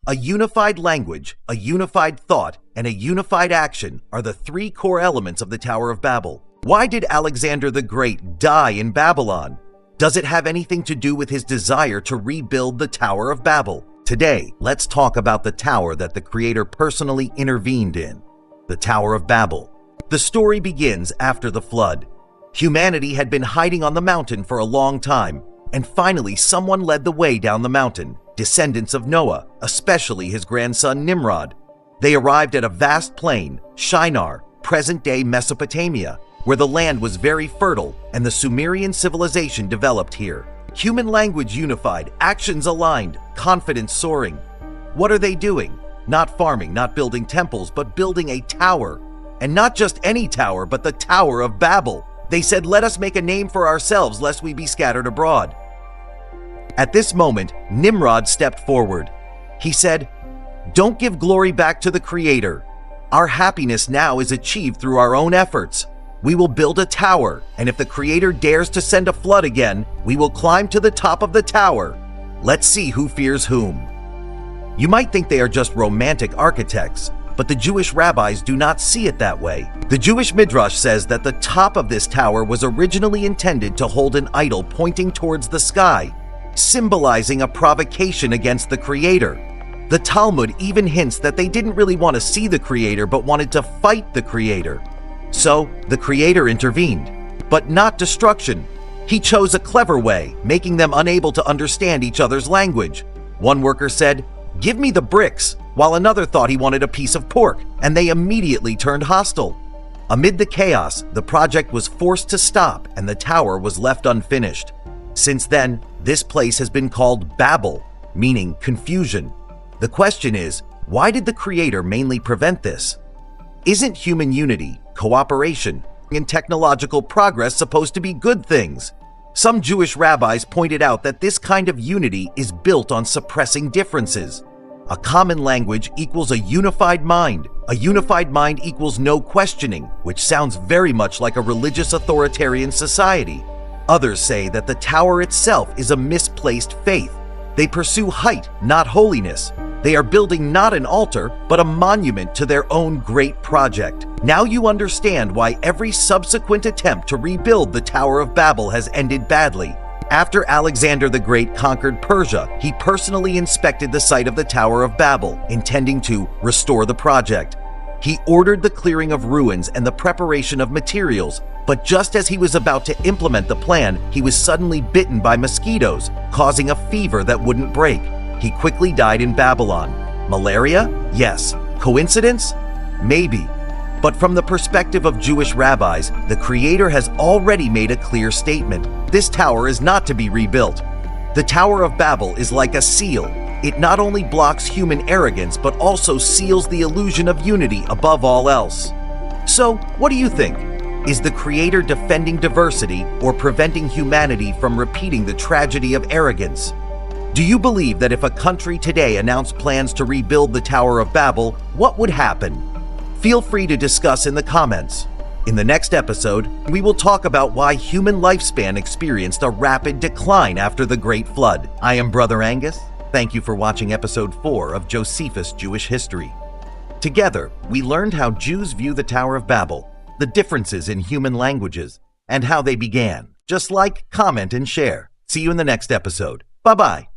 A unified language, a unified thought, and a unified action are the three core elements of the Tower of Babel. Why did Alexander the Great die in Babylon? Does it have anything to do with his desire to rebuild the Tower of Babel? Today, let's talk about the tower that the Creator personally intervened in, the Tower of Babel. The story begins after the flood. Humanity had been hiding on the mountain for a long time, and finally someone led the way down the mountain, descendants of Noah, especially his grandson Nimrod. They arrived at a vast plain, Shinar, present-day Mesopotamia, where the land was very fertile and the Sumerian civilization developed here. Human language unified, actions aligned, confidence soaring. What are they doing? Not farming, not building temples, but building a tower. And not just any tower, but the Tower of Babel. They said, "Let us make a name for ourselves, lest we be scattered abroad." At this moment, Nimrod stepped forward. He said, "Don't give glory back to the Creator. Our happiness now is achieved through our own efforts. We will build a tower, and if the Creator dares to send a flood again, we will climb to the top of the tower. Let's see who fears whom." You might think they are just romantic architects, but the Jewish rabbis do not see it that way. The Jewish Midrash says that the top of this tower was originally intended to hold an idol pointing towards the sky, symbolizing a provocation against the Creator. The Talmud even hints that they didn't really want to see the Creator but wanted to fight the Creator. So, the Creator intervened, but not destruction. He chose a clever way, making them unable to understand each other's language. One worker said, "Give me the bricks," while another thought he wanted a piece of pork, and they immediately turned hostile. Amid the chaos, the project was forced to stop and the tower was left unfinished. Since then, this place has been called Babel, meaning confusion. The question is, why did the Creator mainly prevent this? Isn't human unity, cooperation, and technological progress supposed to be good things? Some Jewish rabbis pointed out that this kind of unity is built on suppressing differences. A common language equals a unified mind. A unified mind equals no questioning, which sounds very much like a religious authoritarian society. Others say that the tower itself is a misplaced faith. They pursue height, not holiness. They are building not an altar, but a monument to their own great project. Now you understand why every subsequent attempt to rebuild the Tower of Babel has ended badly. After Alexander the Great conquered Persia, he personally inspected the site of the Tower of Babel, intending to restore the project. He ordered the clearing of ruins and the preparation of materials, but just as he was about to implement the plan, he was suddenly bitten by mosquitoes, causing a fever that wouldn't break. He quickly died in Babylon. Malaria? Yes. Coincidence? Maybe. But from the perspective of Jewish rabbis, the Creator has already made a clear statement. This tower is not to be rebuilt. The Tower of Babel is like a seal. It not only blocks human arrogance, but also seals the illusion of unity above all else. So, what do you think? Is the Creator defending diversity or preventing humanity from repeating the tragedy of arrogance? Do you believe that if a country today announced plans to rebuild the Tower of Babel, what would happen? Feel free to discuss in the comments. In the next episode, we will talk about why human lifespan experienced a rapid decline after the Great Flood. I am Brother Angus. Thank you for watching episode 4 of Josephus Jewish History. Together, we learned how Jews view the Tower of Babel, the differences in human languages, and how they began. Just like, comment, and share. See you in the next episode. Bye-bye.